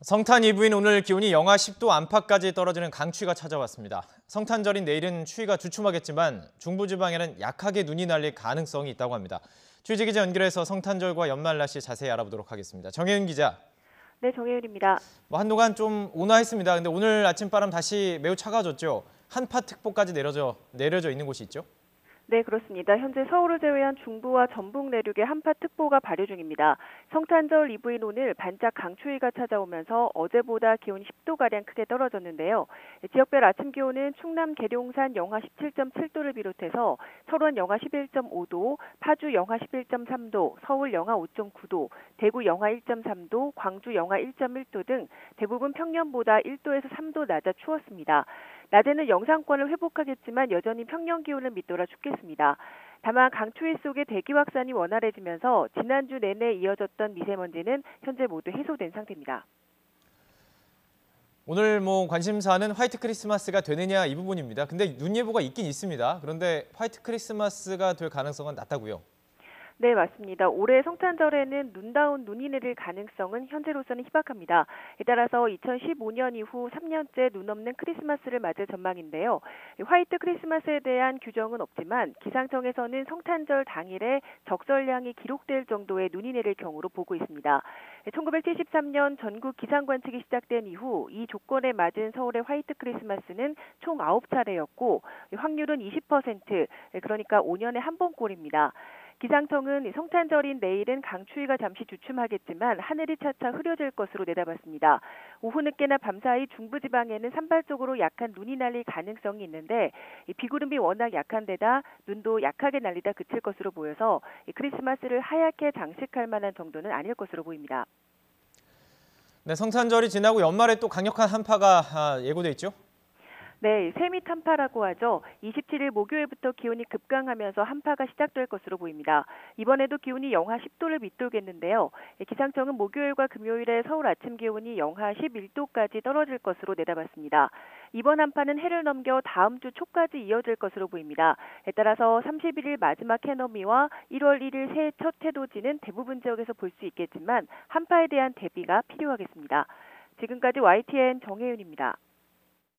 성탄 이브인 오늘 기온이 영하 10도 안팎까지 떨어지는 강추위가 찾아왔습니다. 성탄절인 내일은 추위가 주춤하겠지만 중부지방에는 약하게 눈이 날릴 가능성이 있다고 합니다. 취재 기자 연결해서 성탄절과 연말 날씨 자세히 알아보도록 하겠습니다. 정혜윤 기자. 네, 정혜윤입니다. 한동안 좀 온화했습니다. 근데 오늘 아침바람 다시 매우 차가워졌죠. 한파특보까지 내려져 있는 곳이 있죠. 네, 그렇습니다. 현재 서울을 제외한 중부와 전북 내륙에 한파특보가 발효 중입니다. 성탄절 이브인 오늘 반짝 강추위가 찾아오면서 어제보다 기온이 10도가량 크게 떨어졌는데요. 지역별 아침 기온은 충남 계룡산 영하 17.7도를 비롯해서 철원 영하 11.5도, 파주 영하 11.3도, 서울 영하 5.9도, 대구 영하 1.3도, 광주 영하 1.1도 등 대부분 평년보다 1도에서 3도 낮아 추웠습니다. 낮에는 영상권을 회복하겠지만 여전히 평년 기온을 밑돌아 죽겠습니다. 다만 강추위 속에 대기 확산이 원활해지면서 지난주 내내 이어졌던 미세먼지는 현재 모두 해소된 상태입니다. 오늘 관심사는 화이트 크리스마스가 되느냐 이 부분입니다. 근데 눈 예보가 있긴 있습니다. 그런데 화이트 크리스마스가 될 가능성은 낮다고요? 네, 맞습니다. 올해 성탄절에는 눈다운 눈이 내릴 가능성은 현재로서는 희박합니다. 따라서 2015년 이후 3년째 눈 없는 크리스마스를 맞을 전망인데요. 화이트 크리스마스에 대한 규정은 없지만 기상청에서는 성탄절 당일에 적설량이 기록될 정도의 눈이 내릴 경우로 보고 있습니다. 1973년 전국 기상 관측이 시작된 이후 이 조건에 맞은 서울의 화이트 크리스마스는 총 9차례였고 확률은 20%, 그러니까 5년에 한 번꼴입니다. 기상청은 성탄절인 내일은 강추위가 잠시 주춤하겠지만 하늘이 차차 흐려질 것으로 내다봤습니다. 오후 늦게나 밤사이 중부지방에는 산발적으로 약한 눈이 날릴 가능성이 있는데 비구름이 워낙 약한 데다 눈도 약하게 날리다 그칠 것으로 보여서 크리스마스를 하얗게 장식할 만한 정도는 아닐 것으로 보입니다. 네, 성탄절이 지나고 연말에 또 강력한 한파가 예고돼 있죠? 네, 세밋 한파라고 하죠. 27일 목요일부터 기온이 급강하면서 한파가 시작될 것으로 보입니다. 이번에도 기온이 영하 10도를 밑돌겠는데요. 기상청은 목요일과 금요일에 서울 아침 기온이 영하 11도까지 떨어질 것으로 내다봤습니다. 이번 한파는 해를 넘겨 다음 주 초까지 이어질 것으로 보입니다. 따라서 31일 마지막 해넘이와 1월 1일 새해 첫 해돋이는 대부분 지역에서 볼 수 있겠지만 한파에 대한 대비가 필요하겠습니다. 지금까지 YTN 정혜윤입니다.